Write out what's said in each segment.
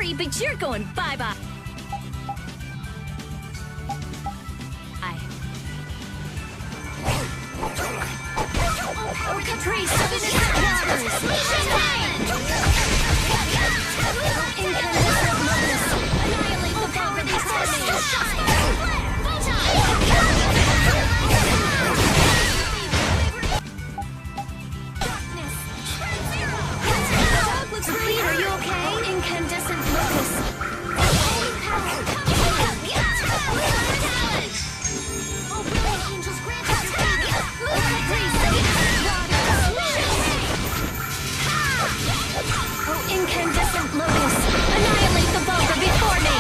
Sorry, but you're going bye-bye. Caprice of innocent waters! Incandescent lotus! Annihilate the poverty tornado! Dog looks really hurt. Are you okay? Incandescent locust! Oh, brilliant angels grant us Oh, incandescent locust! Annihilate the vulgar before me!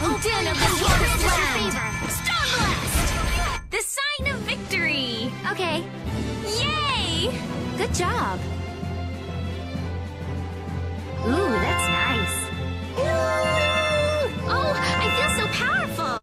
Oh, den of the water's land! Storm blast! The sign of victory! Okay. Yay! Good job. Ooh, that's nice. Oh, I feel so powerful!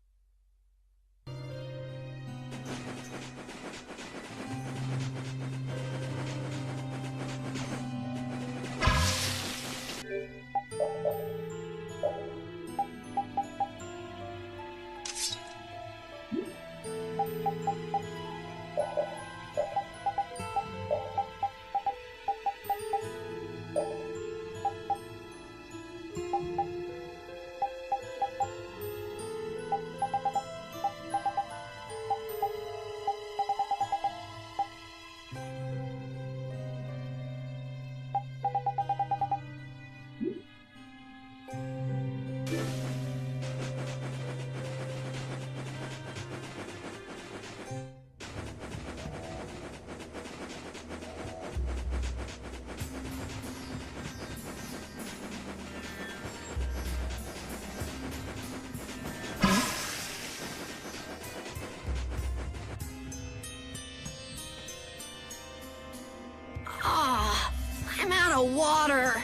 I'm out of water.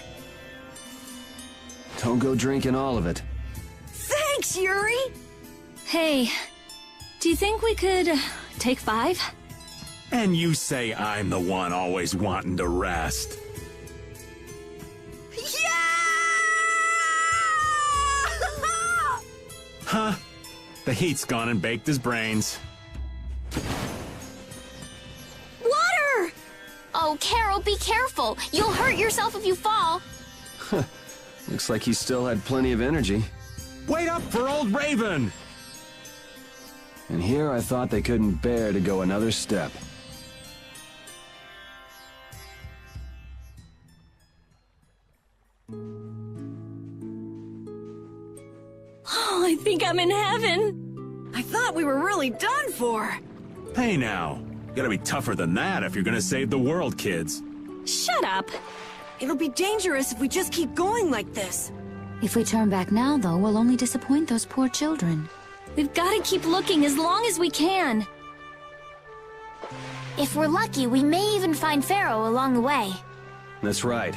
Don't go drinking all of it. Thanks, Yuri! Hey, do you think we could take 5? And you say I'm the one always wanting to rest. Yeah! Huh? The heat's gone and baked his brains. Water! Oh, Carol, be careful. You'll hurt yourself if you fall. Looks like he still had plenty of energy. Wait up for old Raven! And here I thought they couldn't bear to go another step. Oh, I think I'm in heaven. I thought we were really done for. Hey now, you gotta be tougher than that if you're gonna save the world, kids. Shut up. It'll be dangerous if we just keep going like this. If we turn back now, though, we'll only disappoint those poor children. We've got to keep looking as long as we can. If we're lucky, we may even find Pharaoh along the way. That's right.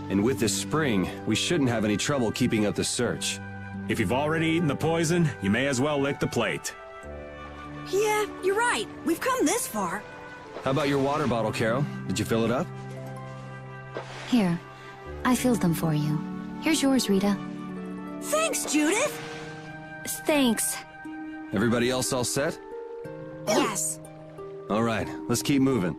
And with this spring, we shouldn't have any trouble keeping up the search. If you've already eaten the poison, you may as well lick the plate. Yeah, you're right. We've come this far. How about your water bottle, Carol? Did you fill it up? Here, I filled them for you. Here's yours, Rita. Thanks, Judith! Thanks. Everybody else all set? Yes. All right, let's keep moving.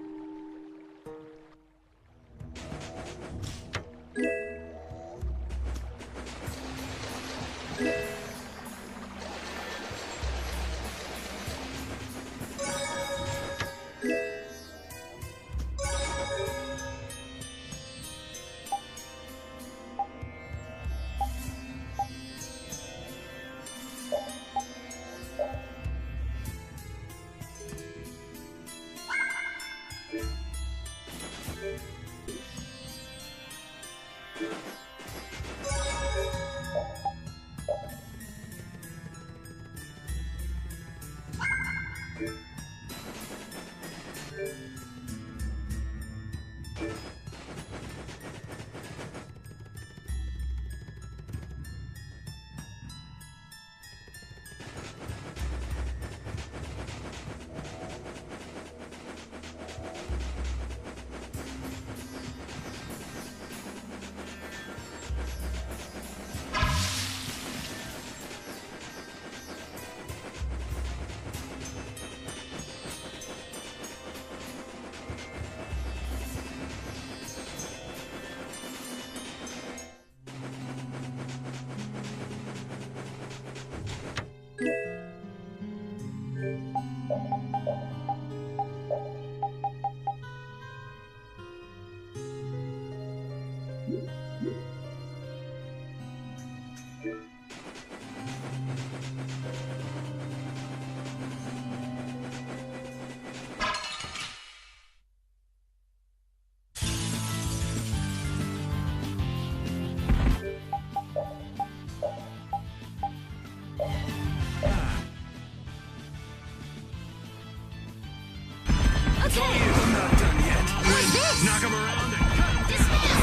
Okay. I'm not done yet. What's this? Knock him around and cut him. Dismiss.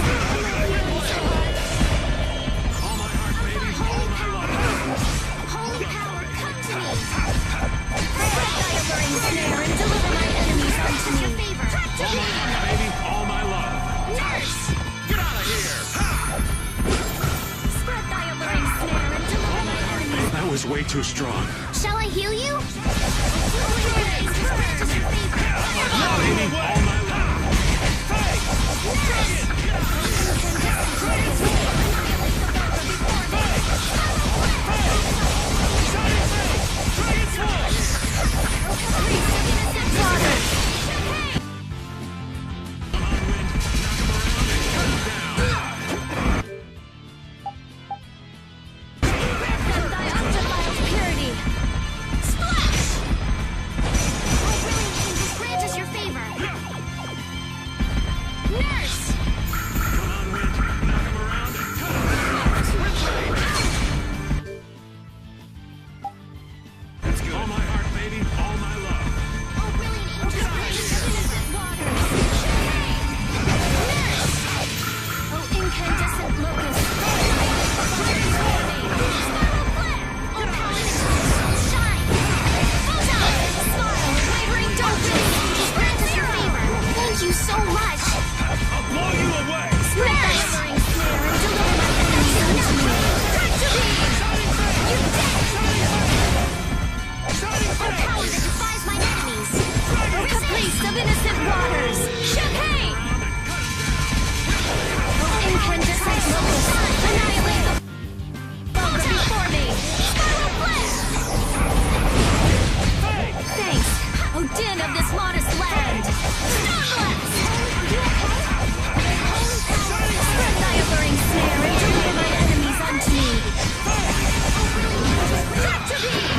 All my heart, baby. All my love. Holy power, come to me. Set thy alluring snare and deliver my enemies unto me. Your favor. All my heart, baby. All my love. Nurse. Get out of here. Spread thy alluring snare and deliver my enemies. That was way too strong. Shall I heal you? No, baby. All my love. Thy undefiled purity. Splash! Oh, brilliant angels, grant us your favor. Nurse! Come on, Wind. Knock him around and cut him. Let's go. All my heart, baby. All my love. Oh, brilliant angels, grant us your innocent waters. Nurse! Oh, incandescent locust. Flare for me. Spiral flare! Oh, power that turns soul shine. Photon! Smile, wavering darkness. Grant us your favor. Thank you so much. I'll blow you away. Spread thy alluring snare and deliver my enemies unto me. Back to thee! You dead! Oh, power that defies my enemies! Oh, caprice of innocent waters! Champagne! Oh, incandescent locust! Annihilate the vulgar before me! Spiral flare! Thanks, O din of this modest land! Stormblast! Are you okay? Spread thy alluring snare and deliver my enemies unto me! Back to thee!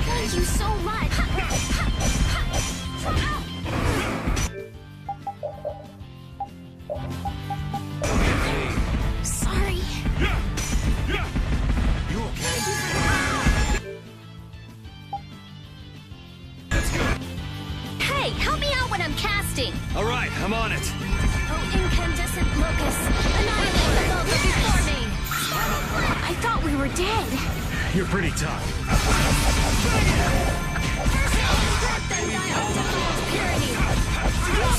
Thank you so much. Sorry. You okay? Hey, help me out when I'm casting! All right, I'm on it. Oh, incandescent locust! Annihilate the vulgar before me! I thought we were dead! You're pretty tough. Then thy undefiled purity! Oh,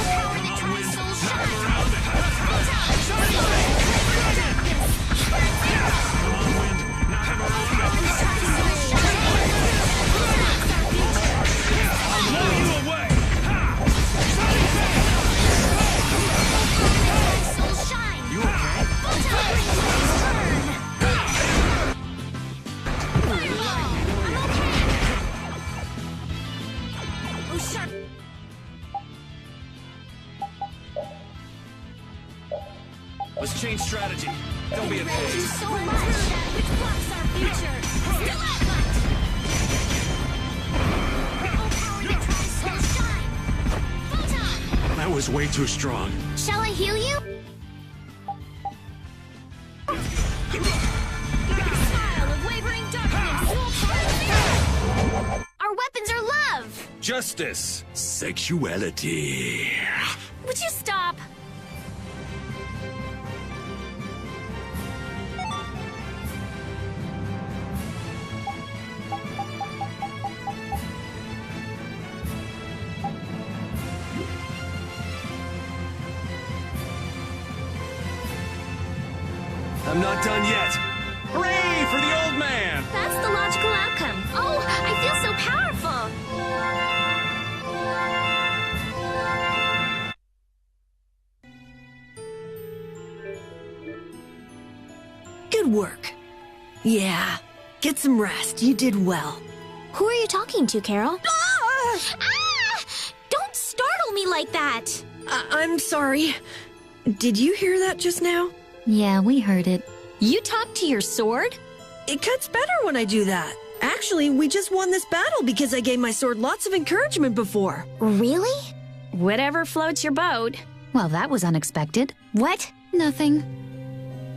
power that turns soul shine! Blow you away. Soul shine! You okay? Let's change strategy. Don't be a Thank you pain. so much! Which blocks our future! Stalagmite! Oh, power that turns soul shine! Photon! That was way too strong. Shall I heal you? Smile of wavering darkness! Our weapons are love! Justice. Sexuality. Would you stop? I'm not done yet. Hooray for the old man! That's the logical outcome. Oh, I feel so powerful! Good work. Yeah. Get some rest. You did well. Who are you talking to, Carol? Ah! Ah! Don't startle me like that! I'm sorry. Did you hear that just now? Yeah, we heard it. You talk to your sword? It cuts better when I do that. Actually, we just won this battle because I gave my sword lots of encouragement before. Really? Whatever floats your boat. Well, that was unexpected. What? Nothing.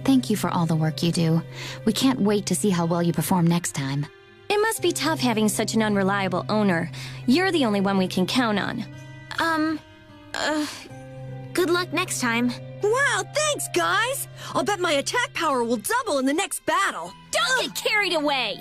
Thank you for all the work you do. We can't wait to see how well you perform next time. It must be tough having such an unreliable owner. You're the only one we can count on. Good luck next time. Wow, thanks, guys! I'll bet my attack power will double in the next battle. Don't get carried away!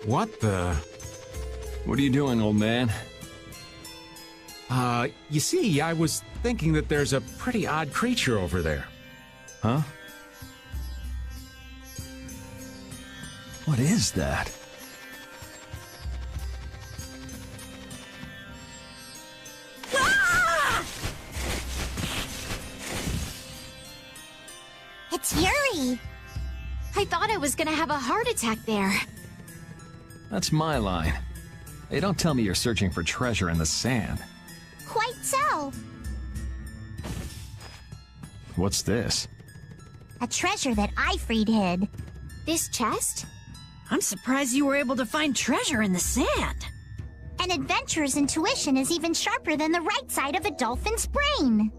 What the? What are you doing, old man? You see, I was thinking that there's a pretty odd creature over there. Huh? What is that? It's Yuri! I thought I was gonna have a heart attack there. That's my line. Hey, don't tell me you're searching for treasure in the sand. Quite so. What's this? A treasure that Ifrid hid. This chest? I'm surprised you were able to find treasure in the sand. An adventurer's intuition is even sharper than the right side of a dolphin's brain.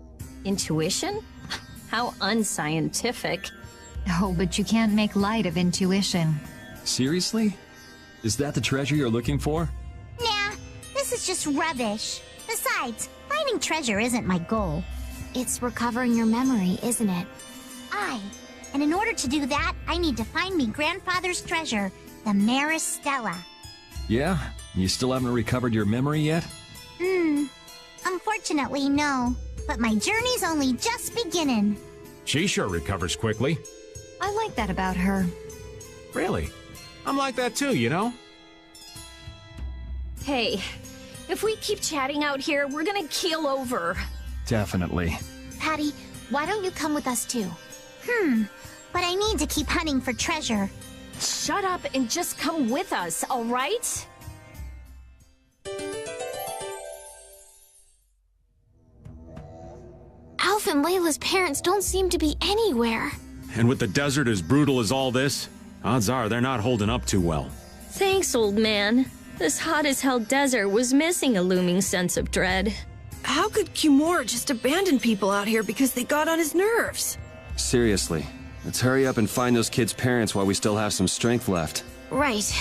Intuition? How unscientific. Oh, but you can't make light of intuition. Seriously? Is that the treasure you're looking for? Nah, this is just rubbish. Besides, finding treasure isn't my goal. It's recovering your memory, isn't it? And in order to do that, I need to find me grandfather's treasure, the Maris Stella. Yeah? You still haven't recovered your memory yet? Unfortunately, no. But my journey's only just beginning. She sure recovers quickly. I like that about her. Really? I'm like that too, you know? Hey, if we keep chatting out here, we're gonna keel over. Definitely. Patty, why don't you come with us too? But I need to keep hunting for treasure. Shut up and just come with us, all right? Alf and Layla's parents don't seem to be anywhere. And with the desert as brutal as all this, odds are they're not holding up too well. Thanks, old man. This hot-as-hell desert was missing a looming sense of dread. How could Kimura just abandon people out here because they got on his nerves? Seriously, let's hurry up and find those kids' parents while we still have some strength left. Right.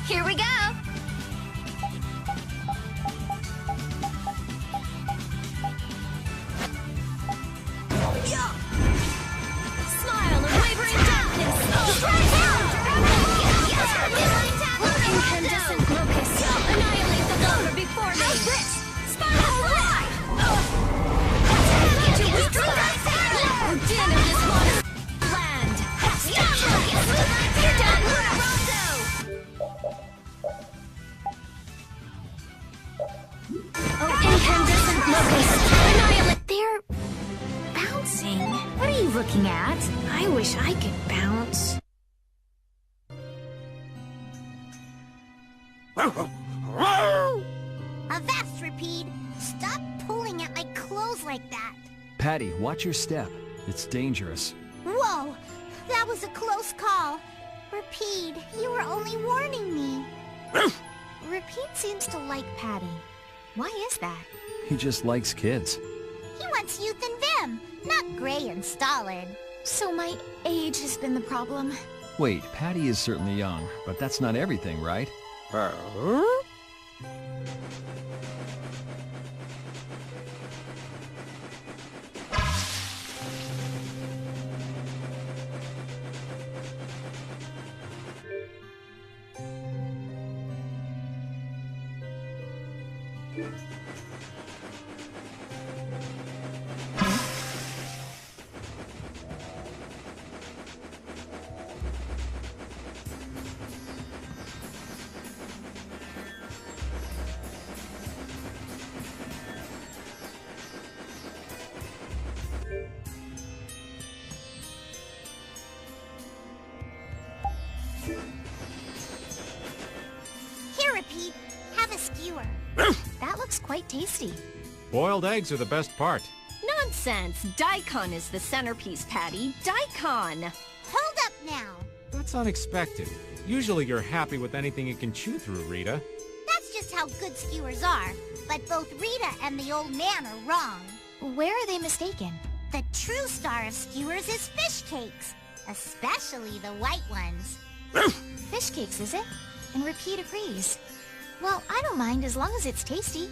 Here we go! looking at. I wish I could bounce. Avast, Repeat! Stop pulling at my clothes like that! Patty, watch your step. It's dangerous. Whoa! That was a close call. Repeat, you were only warning me. Repeat seems to like Patty. Why is that? He just likes kids. He wants youth and vim, not gray and stolid. So my age has been the problem. Wait, Patty is certainly young, but that's not everything, right? Here, Repeat, have a skewer. That looks quite tasty. Boiled eggs are the best part. Nonsense! Daikon is the centerpiece, Patty. Daikon! Hold up now. That's unexpected. Usually you're happy with anything you can chew through, Rita. That's just how good skewers are. But both Rita and the old man are wrong. Where are they mistaken? The true star of skewers is fish cakes, especially the white ones. Fish cakes, is it? And Repeat agrees. Well, I don't mind as long as it's tasty.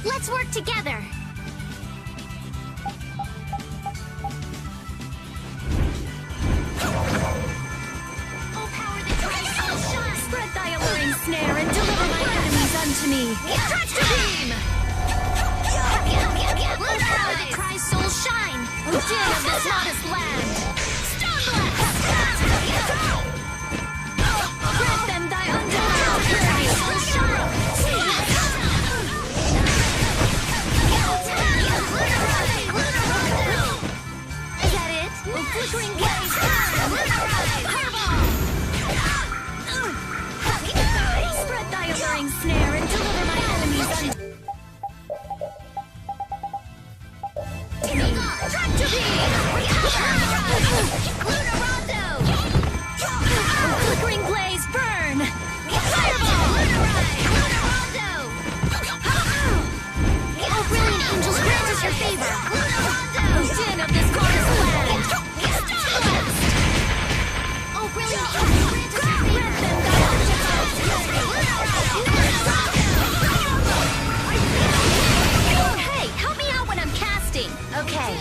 Let's work together. Spread thy alluring snare and deliver my enemies unto me. Tractor beam! Lunar that cries soul shine. O din of this modest land! Grant them thy undefiled praise! Is that it? The flickering blaze! Spread thy alluring snare and deliver my enemies unto me. Tractor beam! Flickering blaze, burn! Oh, brilliant angels, grant us your favor. O din of this modest land! Oh, brilliant angels, grant us your favor. Hey, help me out when I'm casting! Okay.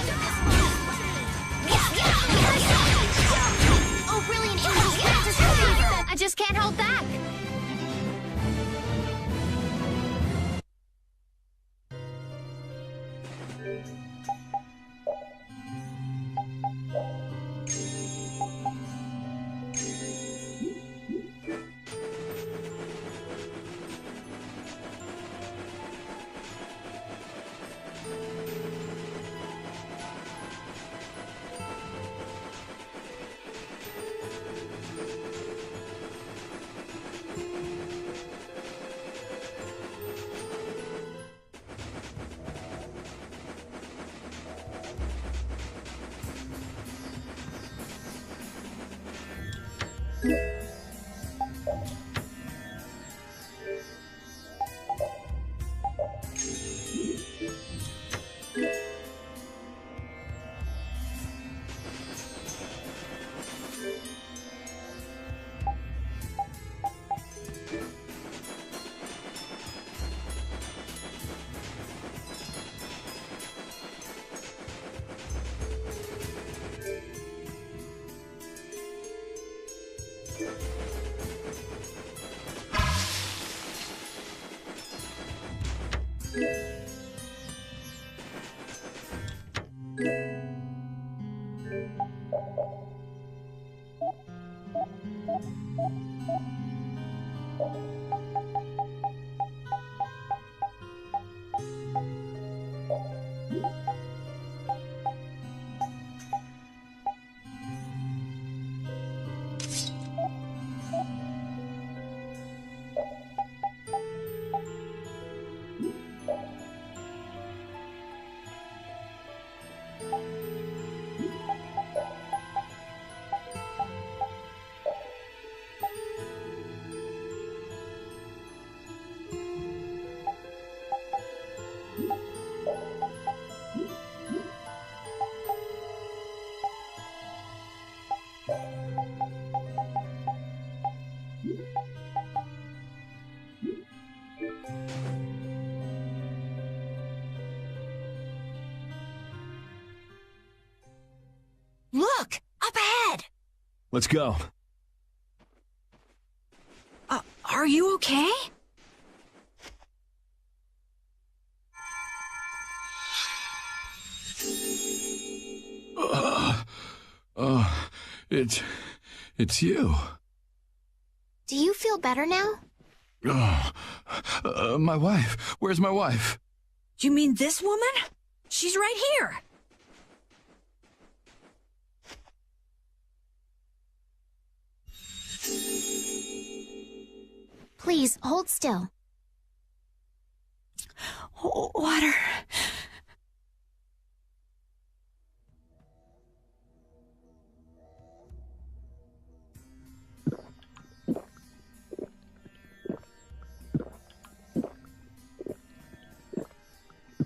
Let's go. Are you okay? It's you. Do you feel better now? My wife. Where's my wife? Do you mean this woman? She's right here. Please, hold still. Water.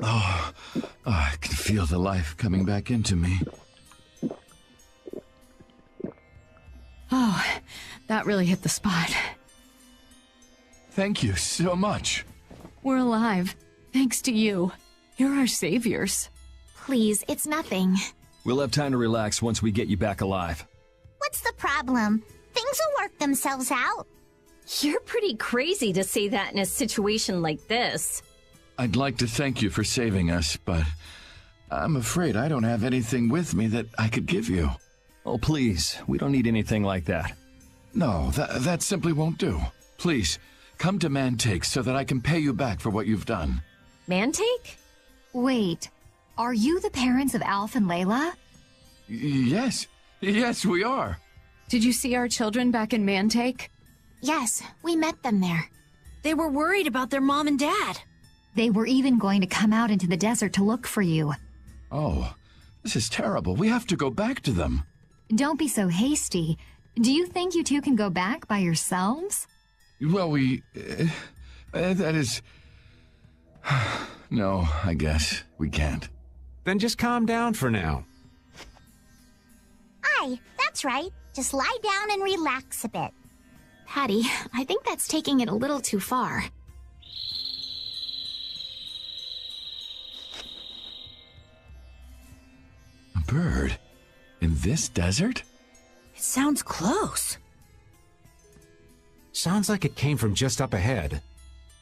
Oh, I can feel the life coming back into me. Oh, that really hit the spot. Thank you so much. We're alive, thanks to you. You're our saviors. Please, it's nothing. We'll have time to relax once we get you back alive. What's the problem? Things will work themselves out. You're pretty crazy to say that in a situation like this. I'd like to thank you for saving us, but I'm afraid I don't have anything with me that I could give you. Oh, please. We don't need anything like that. No, that simply won't do. Please, come to Mantake so that I can pay you back for what you've done. Mantake? Wait, are you the parents of Alf and Layla? Yes, we are. Did you see our children back in Mantake? Yes, we met them there. They were worried about their mom and dad. They were even going to come out into the desert to look for you. Oh, this is terrible. We have to go back to them. Don't be so hasty. Do you think you two can go back by yourselves? Well, that is... No, I guess we can't. Then just calm down for now. Aye, that's right. Just lie down and relax a bit. Patty, I think that's taking it a little too far. A bird? In this desert? It sounds close. Sounds like it came from just up ahead.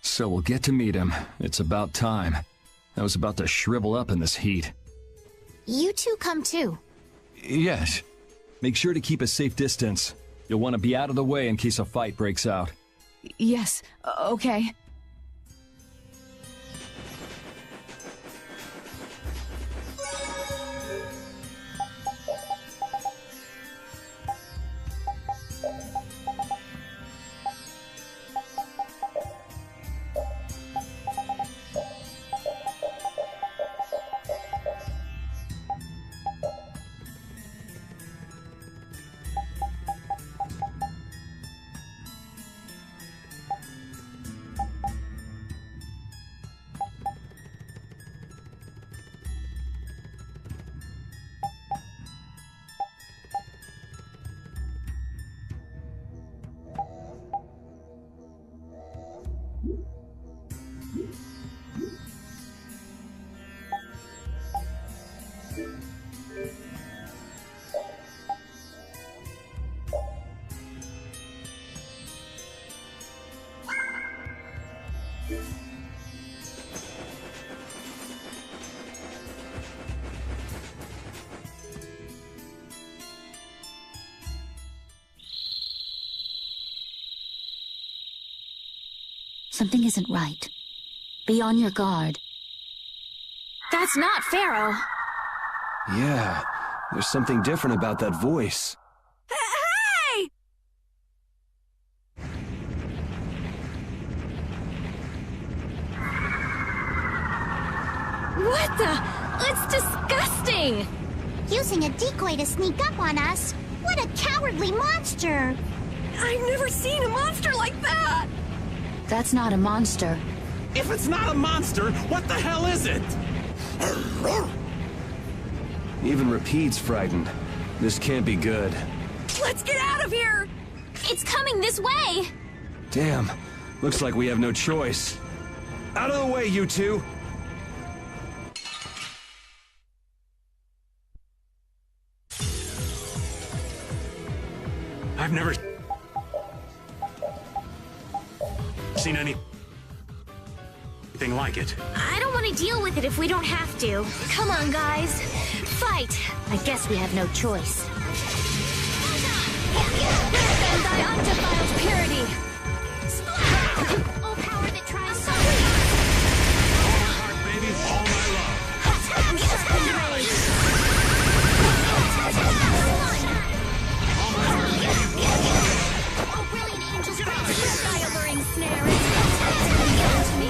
So we'll get to meet him. It's about time. I was about to shrivel up in this heat. You two come too. Yes. Make sure to keep a safe distance. You'll want to be out of the way in case a fight breaks out. Yes, okay. Something isn't right. Be on your guard. That's not Pharaoh. Yeah, there's something different about that voice. Hey! What the? It's disgusting! Using a decoy to sneak up on us? What a cowardly monster! I've never seen a monster like that! That's not a monster. If it's not a monster, what the hell is it? Even Rapide's frightened. This can't be good. Let's get out of here! It's coming this way! Damn, looks like we have no choice. Out of the way, you two! I've never seen anything like it. I don't want to deal with it if we don't have to. Come on, guys. Fight! I guess we have no choice. And thy undefiled purity! Oh, power that tries so All my heart, baby, all my love. All my heart, baby, all my love. Oh, brilliant angels! Thy alluring snare is beyond me.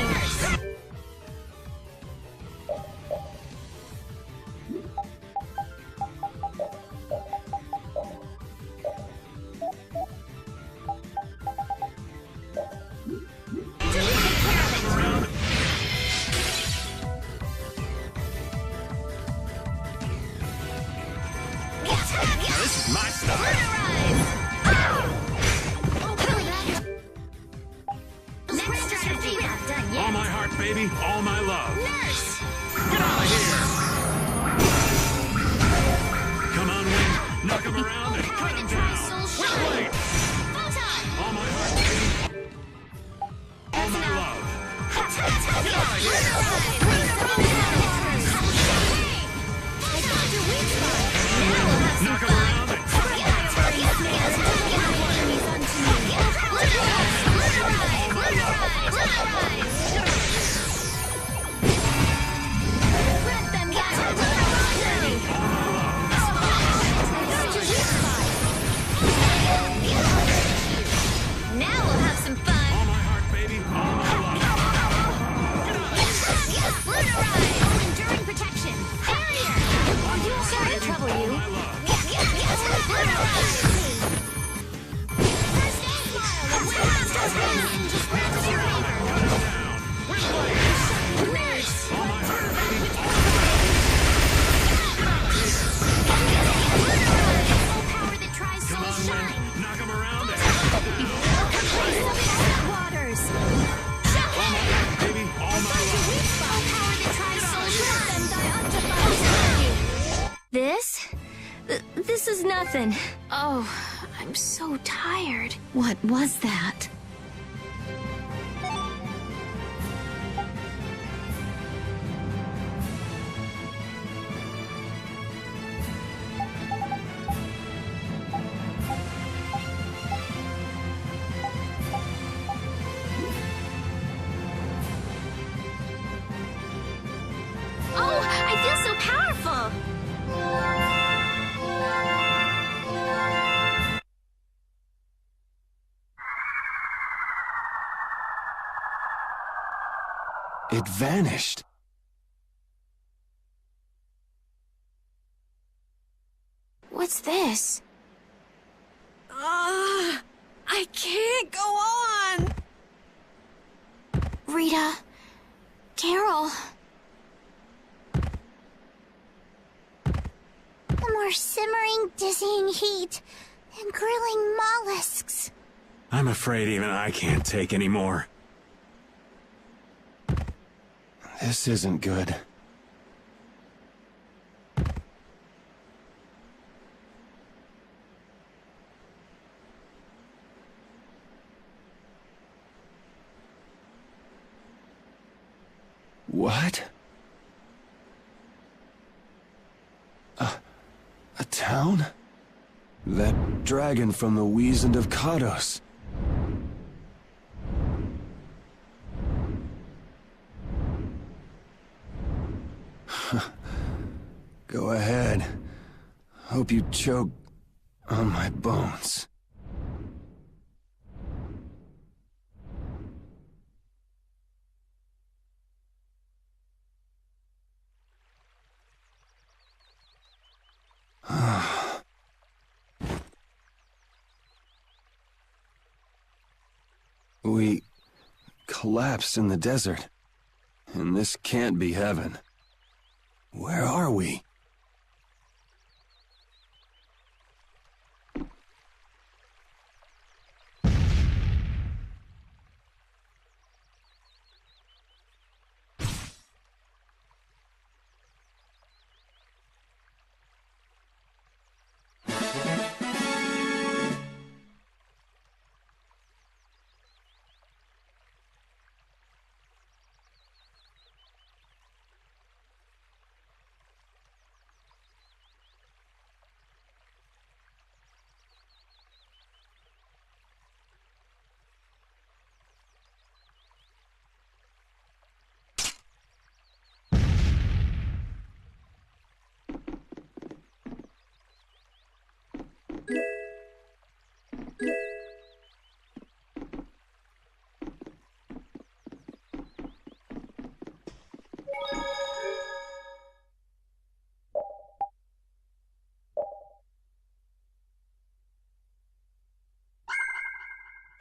This is my style. Next strategy. Not done All yet. my heart, baby, all my love. Nurse! Get out of here! Come on, Wing. Knock him around and cut him down. We're late. All my heart, baby. All my love. Get out of here! Knock him around and cut him down. Now we'll have some fun. All my heart, baby, all my love. Enduring protection. Barrier! Sorry to trouble you. My love. First aid smile. We're late. Nurse! All my heart, baby, Oh, power that tries so come on, shine. Wing. Knock him around and cut him down. Waters! All my heart, baby, all my love. Oh, power that tries so shine. And thy undefiled purity. This is nothing. Oh, I'm so tired. What was that? Oh, I feel so powerful! It vanished. What's this? I can't go on! Rita. Carol. The more simmering, dizzying heat and grilling mollusks. I'm afraid even I can't take any more. This isn't good. What? A town? That dragon from the Wizened of Kados. Go ahead. Hope you choke on my bones. We collapsed in the desert, and this can't be heaven. Where are we?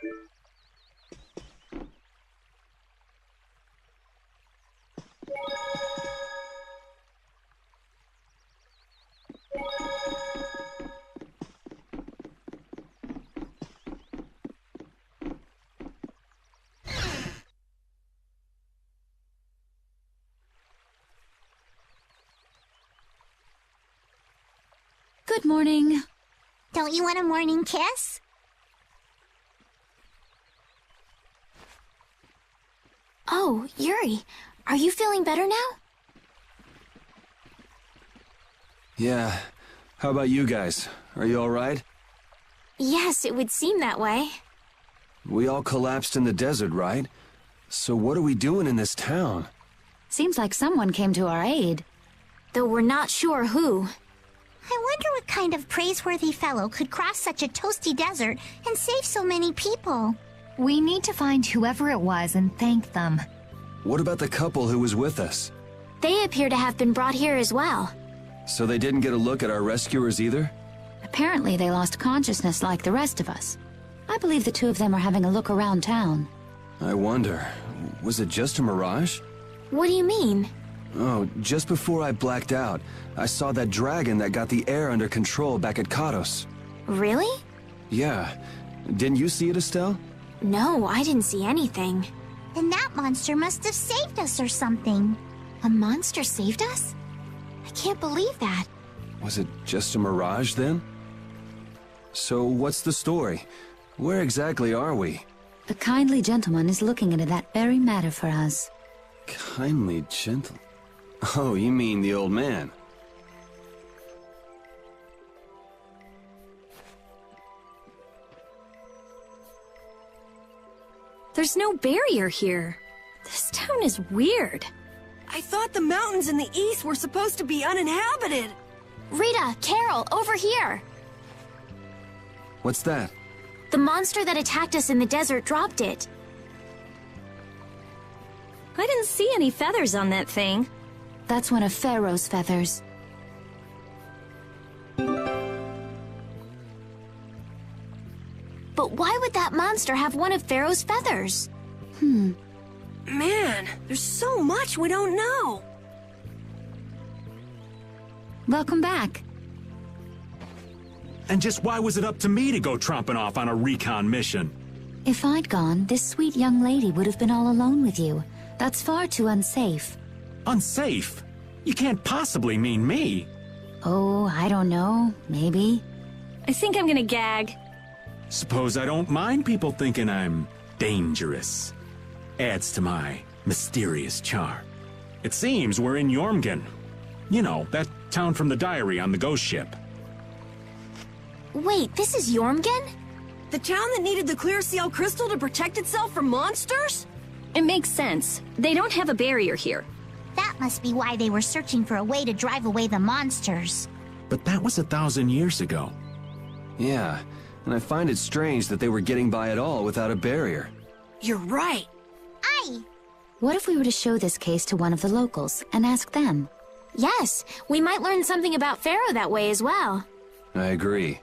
Good morning. Don't you want a morning kiss? Oh, Yuri, are you feeling better now? Yeah. How about you guys? Are you alright? Yes, it would seem that way. We all collapsed in the desert, right? So what are we doing in this town? Seems like someone came to our aid. Though we're not sure who. I wonder what kind of praiseworthy fellow could cross such a toasty desert and save so many people. We need to find whoever it was and thank them. What about the couple who was with us? They appear to have been brought here as well. So they didn't get a look at our rescuers either? Apparently they lost consciousness like the rest of us. I believe the two of them are having a look around town. I wonder, was it just a mirage? What do you mean? Oh, just before I blacked out, I saw that dragon that got the air under control back at Katos. Really? Yeah. Didn't you see it, Estelle? No, I didn't see anything. Then that monster must have saved us or something. A monster saved us? I can't believe that. Was it just a mirage then? So what's the story? Where exactly are we? The kindly gentleman is looking into that very matter for us. Kindly gentle... Oh, you mean the old man? There's no barrier here. This town is weird. I thought the mountains in the east were supposed to be uninhabited. Rita, Carol, over here! What's that? The monster that attacked us in the desert dropped it. I didn't see any feathers on that thing. That's one of Pharaoh's feathers. But why would that monster have one of Pharaoh's feathers? Man, there's so much we don't know. Welcome back. And just why was it up to me to go tromping off on a recon mission? If I'd gone, this sweet young lady would have been all alone with you. That's far too unsafe. Unsafe? You can't possibly mean me. Oh, I don't know. Maybe. I think I'm gonna gag. Suppose I don't mind people thinking I'm dangerous. Adds to my mysterious charm. It seems we're in Yormgen. You know, that town from the diary on the ghost ship. Wait, this is Yormgen? The town that needed the clear seal crystal to protect itself from monsters? It makes sense. They don't have a barrier here. That must be why they were searching for a way to drive away the monsters. But that was 1,000 years ago. Yeah, and I find it strange that they were getting by at all without a barrier. You're right. Aye! What if we were to show this case to one of the locals and ask them? Yes, we might learn something about Pharaoh that way as well. I agree.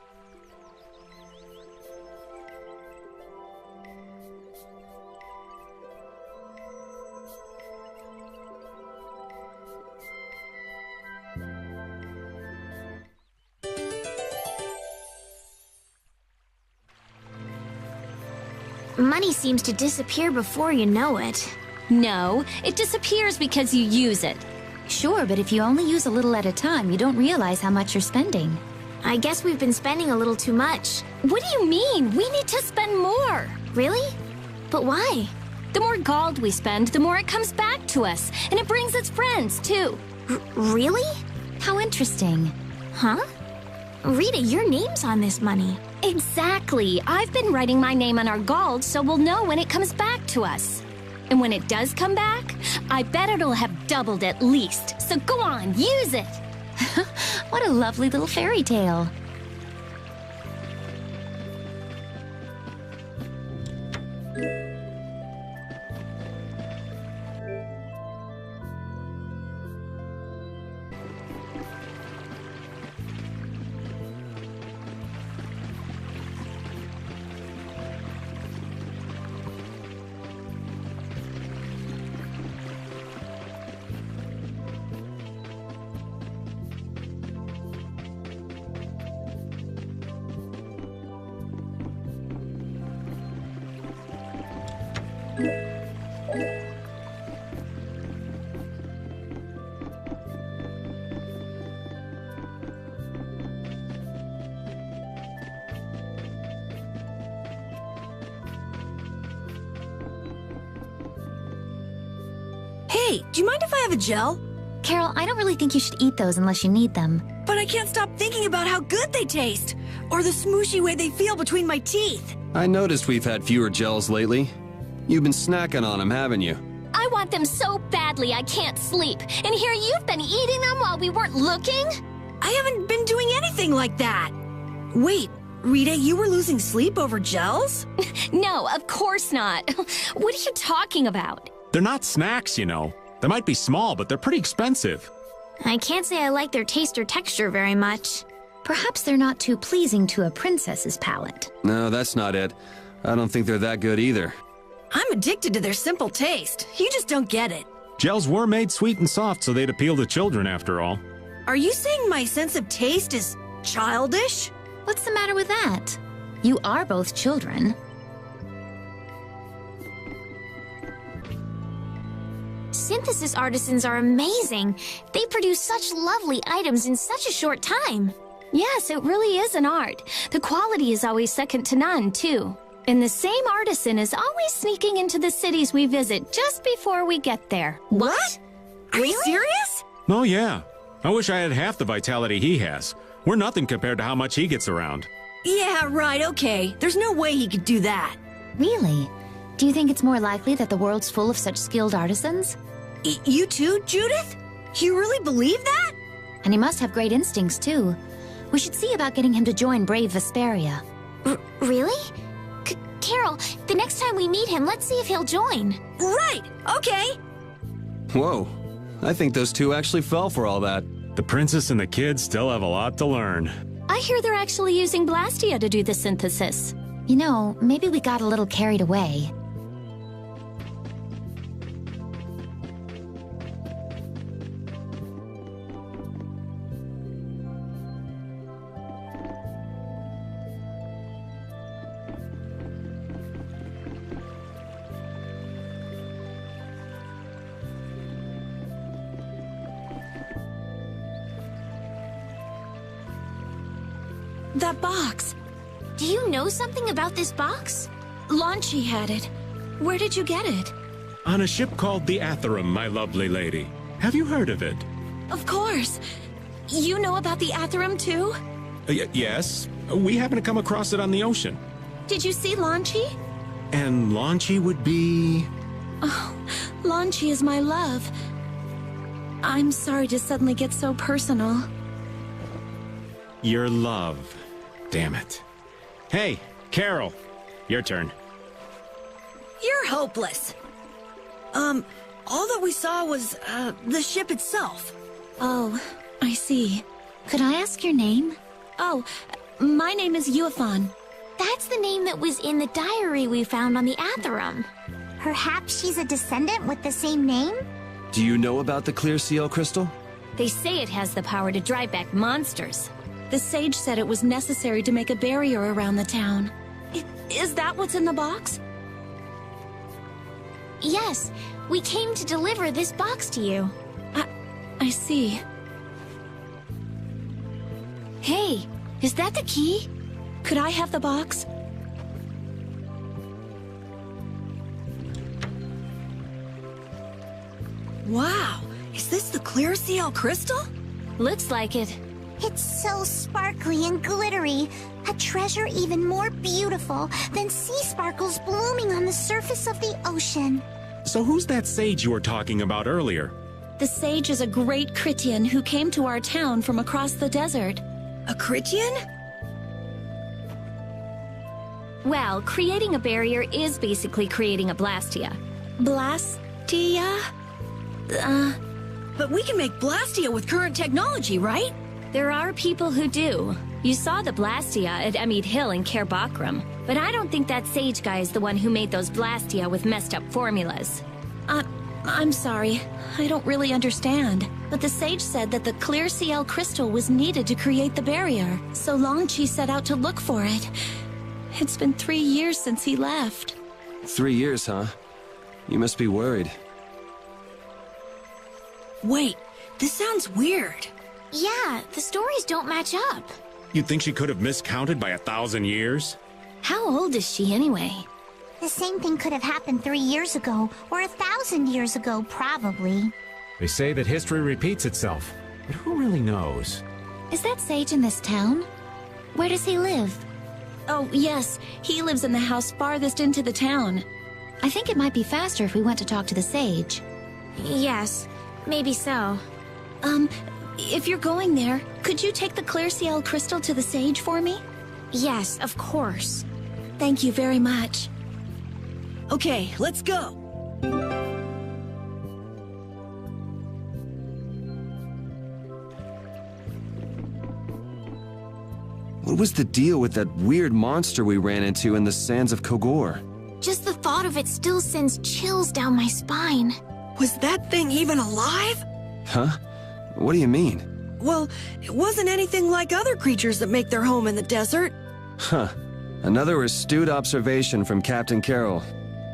Money seems to disappear before you know it. No, it disappears because you use it. Sure, but if you only use a little at a time, you don't realize how much you're spending. I guess we've been spending a little too much. What do you mean? We need to spend more. Really? But why? The more gold we spend, the more it comes back to us. And it brings its friends, too. Really? How interesting. Huh? Rita, your name's on this money. Exactly. I've been writing my name on our gold so we'll know when it comes back to us. And when it does come back, I bet it'll have doubled at least. So go on, use it. What a lovely little fairy tale. Hey, do you mind if I have a gel? Carol, I don't really think you should eat those unless you need them. But I can't stop thinking about how good they taste. Or the smooshy way they feel between my teeth. I noticed we've had fewer gels lately. You've been snacking on them, haven't you? I want them so badly I can't sleep. And here you've been eating them while we weren't looking? I haven't been doing anything like that. Wait, Rita, you were losing sleep over gels? No, of course not. What are you talking about? They're not snacks, you know. They might be small, but they're pretty expensive. I can't say I like their taste or texture very much. Perhaps they're not too pleasing to a princess's palate. No, that's not it. I don't think they're that good either. I'm addicted to their simple taste. You just don't get it. Gels were made sweet and soft so they'd appeal to children after all. Are you saying my sense of taste is childish? What's the matter with that? You are both children. Synthesis artisans are amazing. They produce such lovely items in such a short time. Yes, it really is an art. The quality is always second to none, too. And the same artisan is always sneaking into the cities we visit just before we get there. What? Are you serious? Oh, yeah. I wish I had half the vitality he has. We're nothing compared to how much he gets around. Yeah, right, okay. There's no way he could do that. Really? Do you think it's more likely that the world's full of such skilled artisans? You too, Judith? You really believe that? And he must have great instincts, too. We should see about getting him to join Brave Vesperia. Really? Carol, the next time we meet him, let's see if he'll join. Right, okay. Whoa, I think those two actually fell for all that. The princess and the kids still have a lot to learn. I hear they're actually using Blastia to do the synthesis. You know, maybe we got a little carried away. That box. Do you know something about this box? Launchy had it. Where did you get it? On a ship called the Atherum, my lovely lady. Have you heard of it? Of course. You know about the Atherum too? Yes. We happen to come across it on the ocean. Did you see Launchy? And Launchy would be... Oh, Launchy is my love. I'm sorry to suddenly get so personal. Your love. Damn it. Hey, Carol. Your turn. You're hopeless. All that we saw was, the ship itself. Oh, I see. Could I ask your name? Oh, my name is Yuafan. That's the name that was in the diary we found on the Atherum. Perhaps she's a descendant with the same name? Do you know about the clear seal crystal? They say it has the power to drive back monsters. The sage said it was necessary to make a barrier around the town. Is that what's in the box? Yes, we came to deliver this box to you. I see. Hey, is that the key? Could I have the box? Wow, is this the clear seal crystal? Looks like it. It's so sparkly and glittery. A treasure even more beautiful than sea sparkles blooming on the surface of the ocean. So who's that sage you were talking about earlier? The sage is a great Critian who came to our town from across the desert. A Critian? Well, creating a barrier is basically creating a Blastia. Blastia? But we can make Blastia with current technology, right? There are people who do. You saw the Blastia at Emmede Hill in Cair Bakram, but I don't think that sage guy is the one who made those Blastia with messed up formulas. I'm sorry. I don't really understand. But the sage said that the clear CL crystal was needed to create the barrier, so Longchi set out to look for it. It's been 3 years since he left. 3 years, huh? You must be worried. Wait, this sounds weird. Yeah, the stories don't match up. You'd think she could have miscounted by 1,000 years? How old is she anyway? The same thing could have happened 3 years ago, or 1,000 years ago, probably. They say that history repeats itself, but who really knows? Is that sage in this town? Where does he live? Oh, yes. He lives in the house farthest into the town. I think it might be faster if we went to talk to the sage. Yes, maybe so. If you're going there, could you take the clear CL crystal to the sage for me? Yes, of course. Thank you very much. Okay, let's go. What was the deal with that weird monster we ran into in the sands of Kogor? Just the thought of it still sends chills down my spine. Was that thing even alive? Huh? What do you mean? Well, it wasn't anything like other creatures that make their home in the desert. Huh. Another astute observation from Captain Carroll.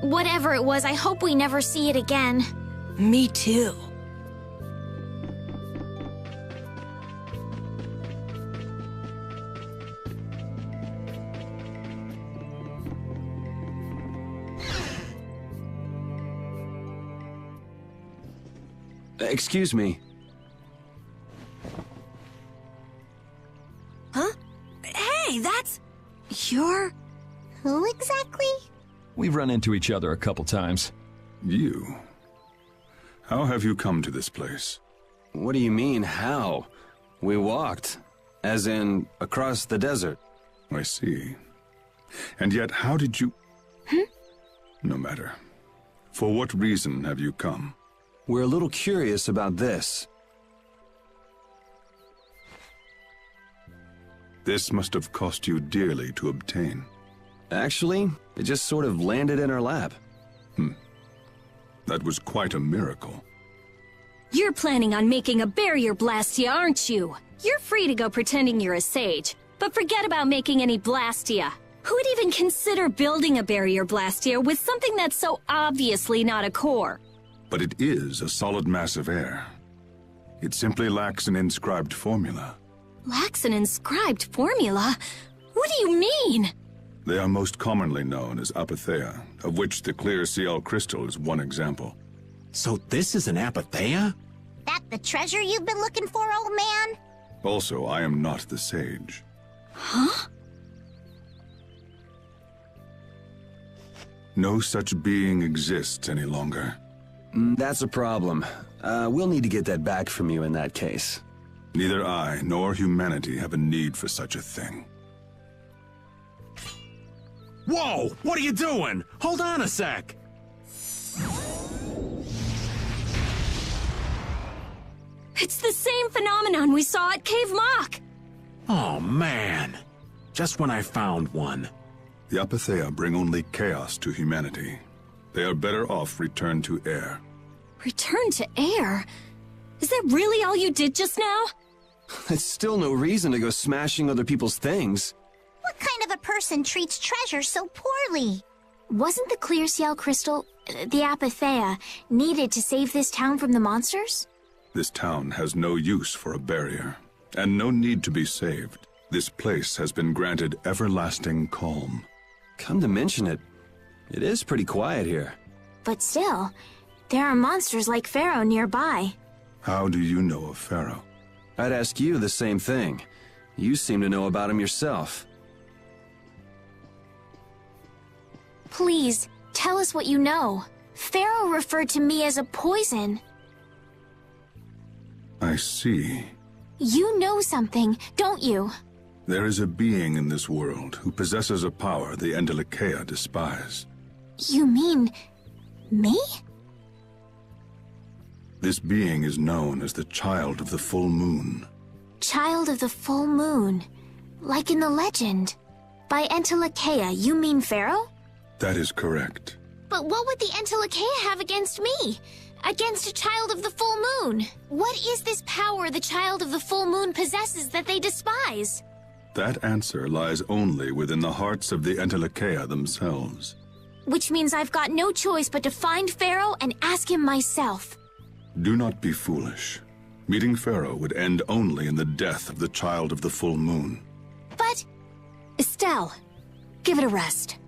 Whatever it was, I hope we never see it again. Me too. Excuse me. Huh? Hey, that's... You're... Who exactly? We've run into each other a couple times. You? How have you come to this place? What do you mean, how? We walked. As in, across the desert. I see. And yet, how did you... No matter. For what reason have you come? We're a little curious about this. This must have cost you dearly to obtain. Actually, it just sort of landed in our lap. That was quite a miracle. You're planning on making a barrier blastia, aren't you? You're free to go pretending you're a sage, but forget about making any blastia. Who would even consider building a barrier blastia with something that's so obviously not a core? But it is a solid mass of air. It simply lacks an inscribed formula. Lacks an inscribed formula? What do you mean? They are most commonly known as apatheia, of which the clear CL crystal is one example. So this is an apatheia? That the treasure you've been looking for, old man? Also, I am not the sage. Huh? No such being exists any longer. That's a problem. We'll need to get that back from you in that case. Neither I nor humanity have a need for such a thing. Whoa! What are you doing? Hold on a sec! It's the same phenomenon we saw at Cave Mock! Oh, man. Just when I found one. The apatheia bring only chaos to humanity. They are better off returned to air. Return to air? Is that really all you did just now? It's still no reason to go smashing other people's things. What kind of a person treats treasure so poorly? Wasn't the clear CL crystal, the apatheia, needed to save this town from the monsters? This town has no use for a barrier, and no need to be saved. This place has been granted everlasting calm. Come to mention it, it is pretty quiet here. But still, there are monsters like Pharaoh nearby. How do you know of Pharaoh? I'd ask you the same thing. You seem to know about him yourself. Please, tell us what you know. Pharaoh referred to me as a poison. I see. You know something, don't you? There is a being in this world who possesses a power the Endelikeia despise. You mean... me? This being is known as the Child of the Full Moon. Child of the Full Moon. Like in the legend. By Endelikeia, you mean Pharaoh? That is correct. But what would the Endelikeia have against me? Against a Child of the Full Moon? What is this power the Child of the Full Moon possesses that they despise? That answer lies only within the hearts of the Endelikeia themselves. Which means I've got no choice but to find Pharaoh and ask him myself. Do not be foolish. Meeting Pharaoh would end only in the death of the Child of the Full Moon. But... Estelle, give it a rest.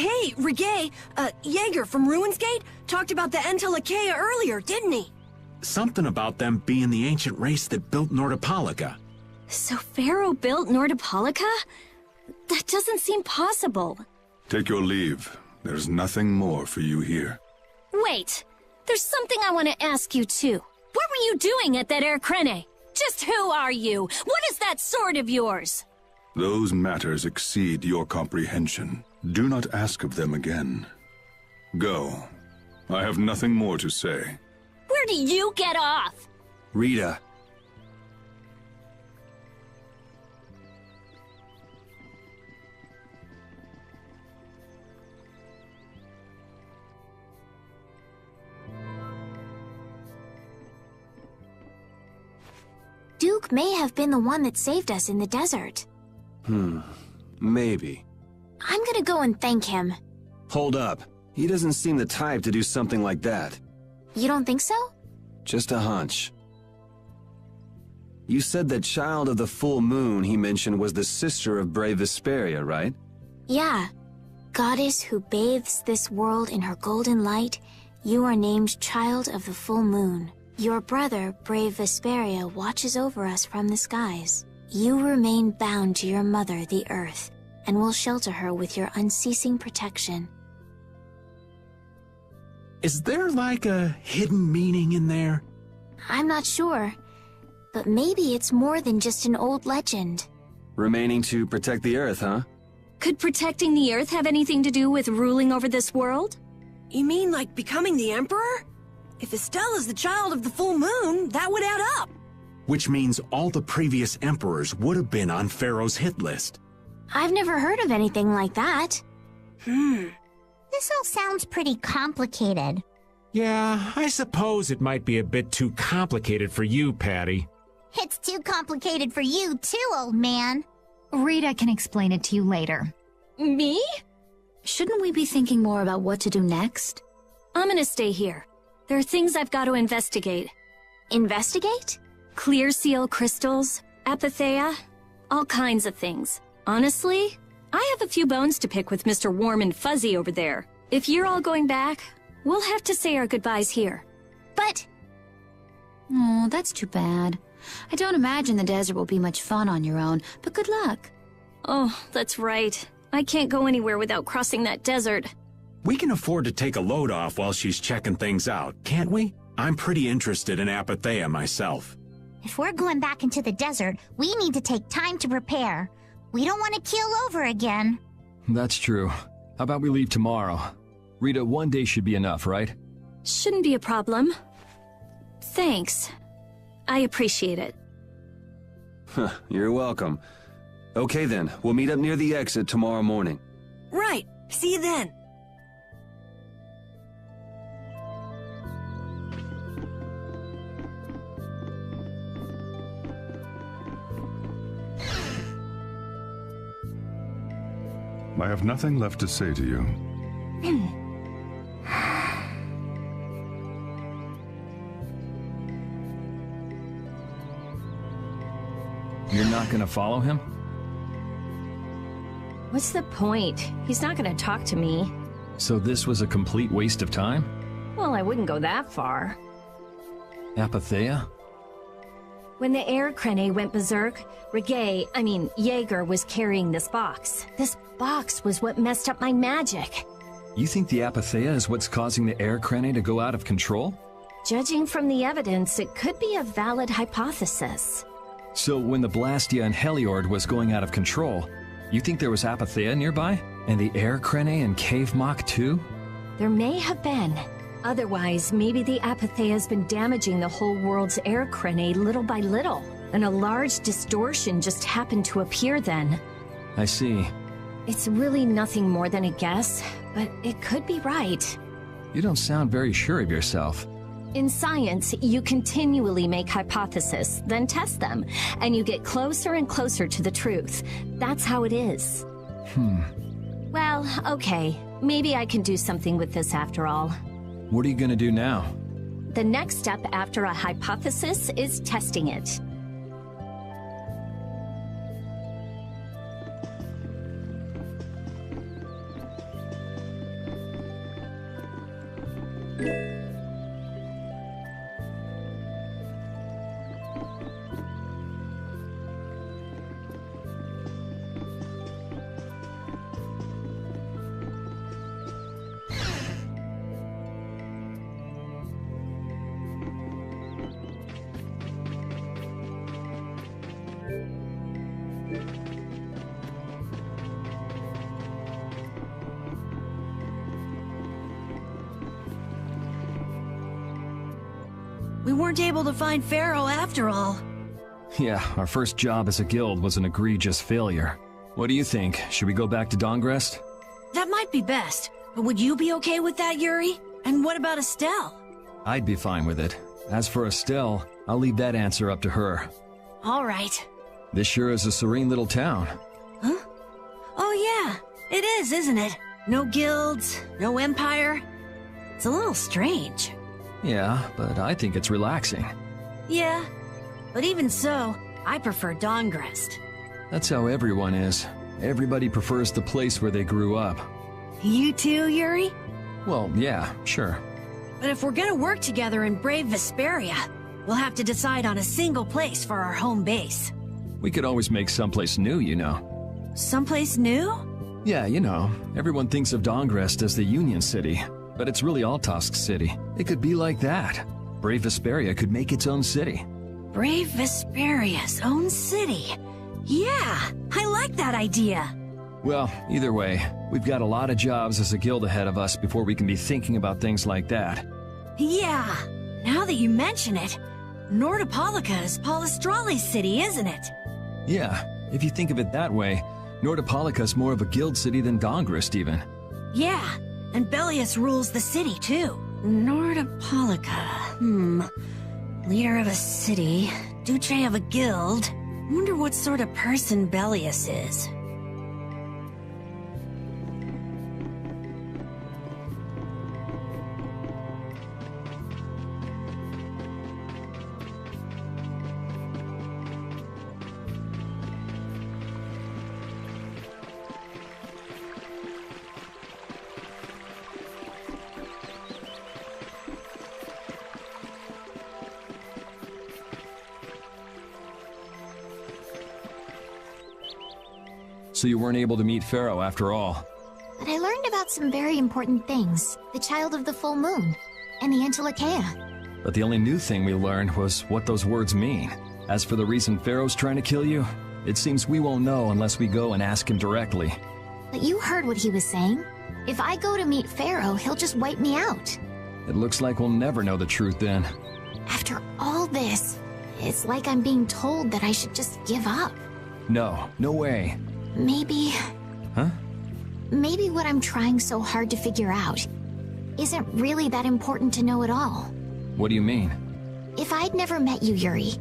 Hey, Reggae, Jaeger from Ruins Gate talked about the Entelekea earlier, didn't he? Something about them being the ancient race that built Nordopolica. So Pharaoh built Nordopolica? That doesn't seem possible. Take your leave. There's nothing more for you here. Wait, there's something I want to ask you too. What were you doing at that Air Krene? Just who are you? What is that sword of yours? Those matters exceed your comprehension. Do not ask of them again. Go. I have nothing more to say. Where do you get off? Rita. Duke may have been the one that saved us in the desert. Maybe. I'm gonna go and thank him. Hold up. He doesn't seem the type to do something like that. You don't think so? Just a hunch. You said that child of the full moon he mentioned was the sister of brave Vesperia, right? Yeah. Goddess who bathes this world in her golden light, you are named Child of the Full Moon. Your brother, brave Vesperia, watches over us from the skies. You remain bound to your mother, the Earth, and will shelter her with your unceasing protection. Is there like a hidden meaning in there? I'm not sure, but maybe it's more than just an old legend. Remaining to protect the Earth, huh? Could protecting the Earth have anything to do with ruling over this world? You mean like becoming the Emperor? If Estelle the child of the full moon, that would add up. Which means all the previous emperors would have been on Pharaoh's hit list. I've never heard of anything like that. This all sounds pretty complicated. Yeah, I suppose it might be a bit too complicated for you, Patty. It's too complicated for you too, old man. Rita can explain it to you later. Me? Shouldn't we be thinking more about what to do next? I'm gonna stay here. There are things I've got to investigate. Investigate? Clear seal crystals, apatheia, all kinds of things. Honestly, I have a few bones to pick with Mr. Warm and Fuzzy over there. If you're all going back, we'll have to say our goodbyes here. But... Oh, that's too bad. I don't imagine the desert will be much fun on your own, but good luck. Oh, that's right. I can't go anywhere without crossing that desert. We can afford to take a load off while she's checking things out, can't we? I'm pretty interested in apatheia myself. If we're going back into the desert, we need to take time to prepare. We don't want to keel over again. That's true. How about we leave tomorrow? Rita, one day should be enough, right? Shouldn't be a problem. Thanks. I appreciate it. You're welcome. Okay then, we'll meet up near the exit tomorrow morning. Right. See you then. I have nothing left to say to you. You're not gonna follow him? What's the point? He's not gonna talk to me. So this was a complete waste of time? Well, I wouldn't go that far. Apatheia? When the Air Krene went berserk, Jaeger was carrying this box. This box was what messed up my magic. You think the Apatheia is what's causing the Air Krene to go out of control? Judging from the evidence, it could be a valid hypothesis. So when the Blastia and Heliord was going out of control, you think there was Apatheia nearby? And the Air Krene and Cave Mock too? There may have been. Otherwise, maybe the Apatheia's been damaging the whole world's Air Krene little by little, and a large distortion just happened to appear then. I see. It's really nothing more than a guess, but it could be right. You don't sound very sure of yourself. In science, you continually make hypotheses, then test them, and you get closer and closer to the truth. That's how it is. Well, okay. Maybe I can do something with this after all. What are you gonna do now? The next step after a hypothesis is testing it. We weren't able to find Pharaoh after all. Yeah, our first job as a guild was an egregious failure. What do you think? Should we go back to Dongrest? That might be best, but would you be okay with that, Yuri? And what about Estelle? I'd be fine with it. As for Estelle, I'll leave that answer up to her. All right. This sure is a serene little town. Huh? Oh yeah, it is, isn't it? No guilds, no empire. It's a little strange. Yeah, but I think it's relaxing. Yeah, but even so, I prefer Dongrest. That's how everyone is. Everybody prefers the place where they grew up. You too, Yuri? Well, yeah, sure. But if we're gonna work together in brave Vesperia, we'll have to decide on a single place for our home base. We could always make someplace new, you know. Someplace new? Yeah, you know, everyone thinks of Dongrest as the Union City, but it's really Altosk City. It could be like that. Brave Vesperia could make its own city. Brave Vesperia's own city. Yeah, I like that idea. Well, either way, we've got a lot of jobs as a guild ahead of us before we can be thinking about things like that. Yeah, now that you mention it, Nordopolica is Palestrali's city, isn't it? Yeah, if you think of it that way, Nordopolica's more of a guild city than Dongrest even. Yeah, and Bellius rules the city too. Nordopolica, leader of a city, Duce of a guild. Wonder what sort of person Bellius is. So you weren't able to meet Pharaoh after all. But I learned about some very important things. The child of the full moon, and the Antilocheia. But the only new thing we learned was what those words mean. As for the reason Pharaoh's trying to kill you, it seems we won't know unless we go and ask him directly. But you heard what he was saying. If I go to meet Pharaoh, he'll just wipe me out. It looks like we'll never know the truth then. After all this, it's like I'm being told that I should just give up. No, no way. Maybe... Huh? Maybe what I'm trying so hard to figure out isn't really that important to know at all. What do you mean? If I'd never met you, Yuri,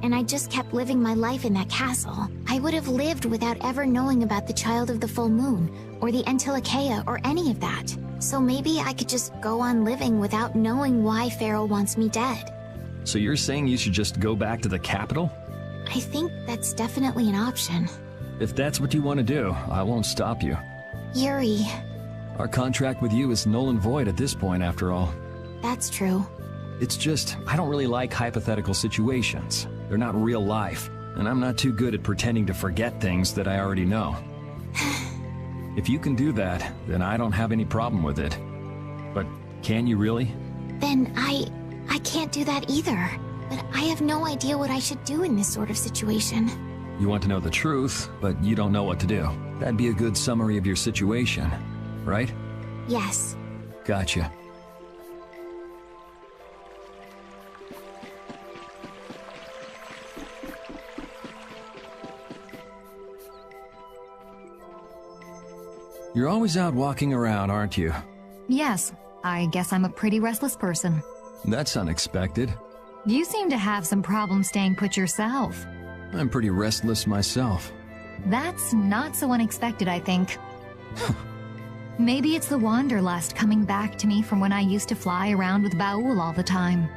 and I just kept living my life in that castle, I would have lived without ever knowing about the Child of the Full Moon, or the Antilocheia, or any of that. So maybe I could just go on living without knowing why Pharaoh wants me dead. So you're saying you should just go back to the capital? I think that's definitely an option. If that's what you want to do, I won't stop you. Yuri. Our contract with you is null and void at this point, after all. That's true. It's just, I don't really like hypothetical situations. They're not real life, and I'm not too good at pretending to forget things that I already know. If you can do that, then I don't have any problem with it. But can you really? Then I can't do that either. But I have no idea what I should do in this sort of situation. You want to know the truth, but you don't know what to do. That'd be a good summary of your situation, right? Yes. Gotcha. You're always out walking around, aren't you? Yes, I guess I'm a pretty restless person. That's unexpected. You seem to have some problems staying put yourself. I'm pretty restless myself. That's not so unexpected, I think. Maybe it's the wanderlust coming back to me from when I used to fly around with Baul all the time.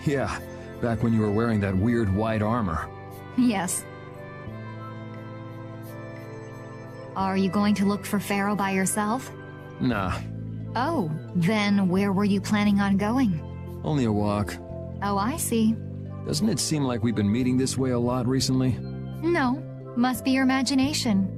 Yeah, back when you were wearing that weird white armor. Yes. Are you going to look for Pharaoh by yourself? Nah. Oh, then where were you planning on going? Only a walk. Oh, I see. Doesn't it seem like we've been meeting this way a lot recently? No, must be your imagination.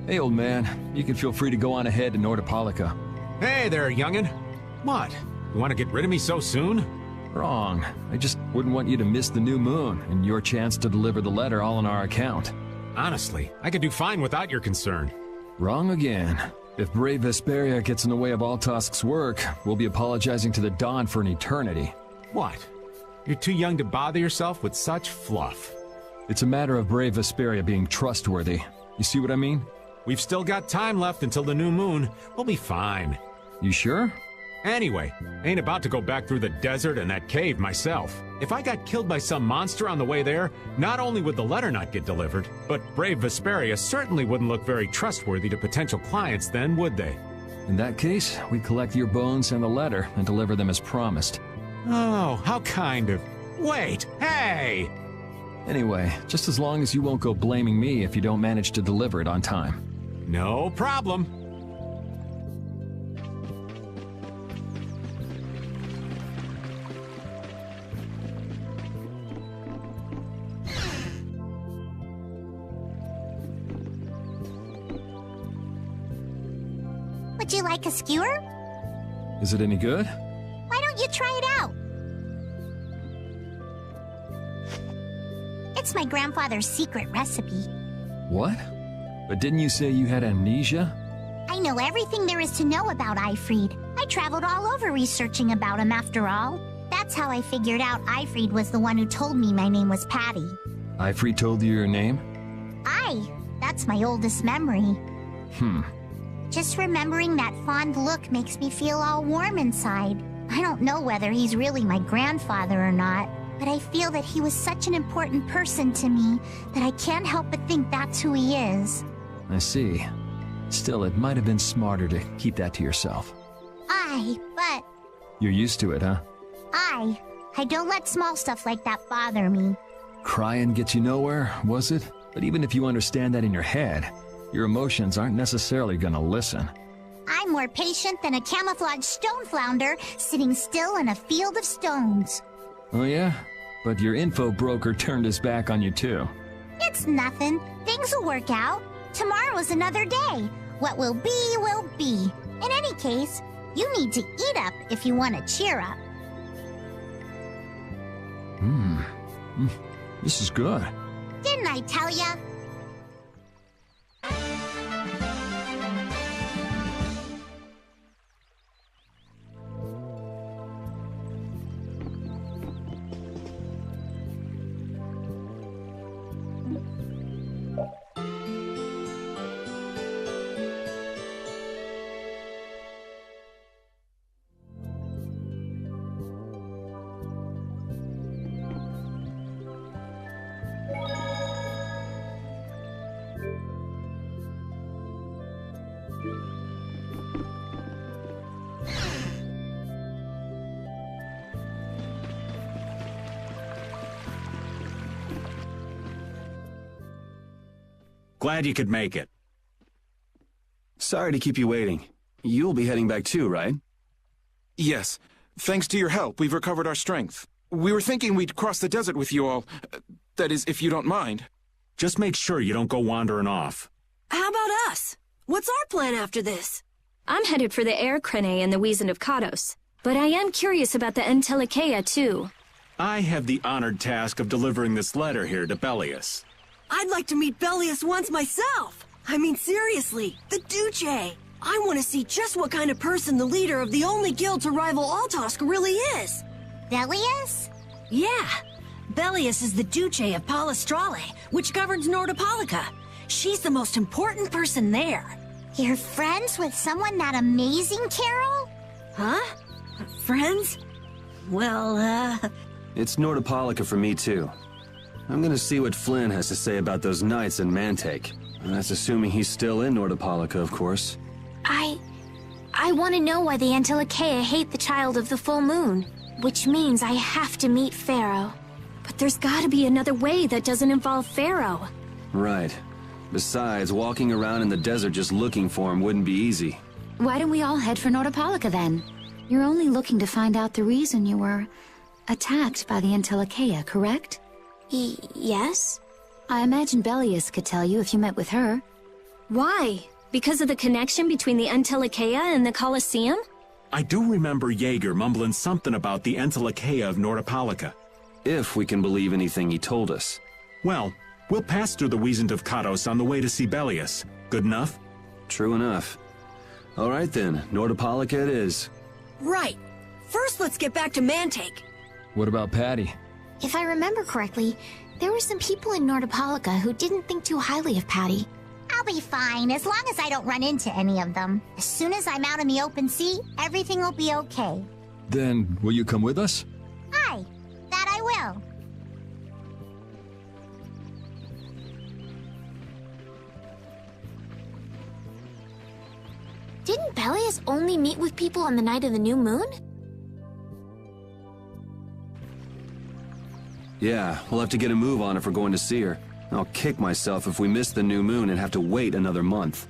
Hey, old man. You can feel free to go on ahead to Nordopolica. Hey there, youngin'. What? You want to get rid of me so soon? Wrong. I just wouldn't want you to miss the new moon and your chance to deliver the letter all on our account. Honestly, I could do fine without your concern. Wrong again. If brave Vesperia gets in the way of Altosk's work, we'll be apologizing to the Dawn for an eternity. What? You're too young to bother yourself with such fluff. It's a matter of brave Vesperia being trustworthy. You see what I mean? We've still got time left until the new moon. We'll be fine. You sure? Anyway, ain't about to go back through the desert and that cave myself. If I got killed by some monster on the way there, not only would the letter not get delivered, but brave Vesperia certainly wouldn't look very trustworthy to potential clients then, would they? In that case, we collect your bones and the letter and deliver them as promised. Oh, how kind of... Wait, hey! Anyway, just as long as you won't go blaming me if you don't manage to deliver it on time. No problem. Would you like a skewer? Is it any good? Why don't you try it out? It's my grandfather's secret recipe. What? But didn't you say you had amnesia? I know everything there is to know about Eifried. I traveled all over researching about him after all. That's how I figured out Eifried was the one who told me my name was Patty. Eifried told you your name? That's my oldest memory. Just remembering that fond look makes me feel all warm inside. I don't know whether he's really my grandfather or not, but I feel that he was such an important person to me that I can't help but think that's who he is. I see. Still, it might have been smarter to keep that to yourself. But... You're used to it, huh? I don't let small stuff like that bother me. Crying gets you nowhere, was it? But even if you understand that in your head, your emotions aren't necessarily gonna listen. I'm more patient than a camouflaged stone flounder sitting still in a field of stones. Oh yeah? But your info broker turned his back on you too. It's nothing. Things will work out. Tomorrow's another day. What will be, will be. In any case, you need to eat up if you want to cheer up. This is good. Didn't I tell ya? Glad you could make it. Sorry to keep you waiting. You'll be heading back too, right? Yes. Thanks to your help, we've recovered our strength. We were thinking we'd cross the desert with you all. That is, if you don't mind. Just make sure you don't go wandering off. How about us? What's our plan after this? I'm headed for the Air Crane and the Weazen of Kados, but I am curious about the Entelikeia too. I have the honored task of delivering this letter here to Bellius. I'd like to meet Bellius once myself. I mean, seriously, the Duce. I want to see just what kind of person the leader of the only guild to rival Altosk really is. Bellius? Yeah. Bellius is the Duce of Palestrale, which governs Nordopolica. She's the most important person there. You're friends with someone that amazing, Carol? Huh? Friends? Well, It's Nordopolica for me, too. I'm gonna see what Flynn has to say about those knights in Mantake. That's assuming he's still in Nordopolica, of course. I want to know why the Antilochaea hate the child of the full moon. Which means I have to meet Pharaoh. But there's gotta be another way that doesn't involve Pharaoh. Right. Besides, walking around in the desert just looking for him wouldn't be easy. Why don't we all head for Nordopolica then? You're only looking to find out the reason you were attacked by the Antilochaea, correct? Yes? I imagine Bellius could tell you if you met with her. Why? Because of the connection between the Antilochaea and the Colosseum? I do remember Jaeger mumbling something about the Antilochaea of Nordopolica. If we can believe anything he told us. Well, we'll pass through the Wiesent of Katos on the way to see Bellius. Good enough? True enough. All right then, Nordopolica it is. right. First, let's get back to Mantake. What about Patty? If I remember correctly, there were some people in Nordopolica who didn't think too highly of Patty. I'll be fine, as long as I don't run into any of them. As soon as I'm out in the open sea, everything will be okay. Then, will you come with us? Aye, that I will. Didn't Bellius only meet with people on the night of the new moon? Yeah, we'll have to get a move on if we're going to see her. I'll kick myself if we miss the new moon and have to wait another month.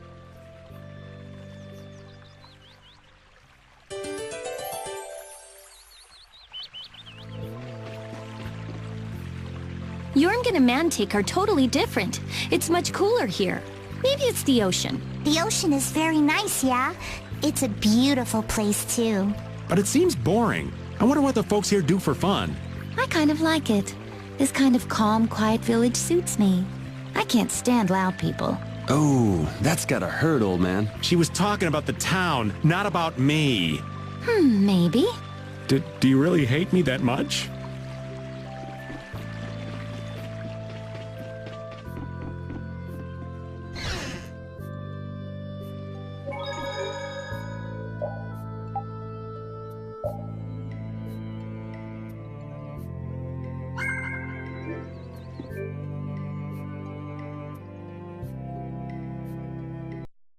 Yormgen and Mantake are totally different. It's much cooler here. Maybe it's the ocean. The ocean is very nice, yeah? It's a beautiful place, too. But it seems boring. I wonder what the folks here do for fun. I kind of like it. This kind of calm, quiet village suits me. I can't stand loud people. Oh, that's gotta hurt, old man. She was talking about the town, not about me. Maybe. Do you really hate me that much?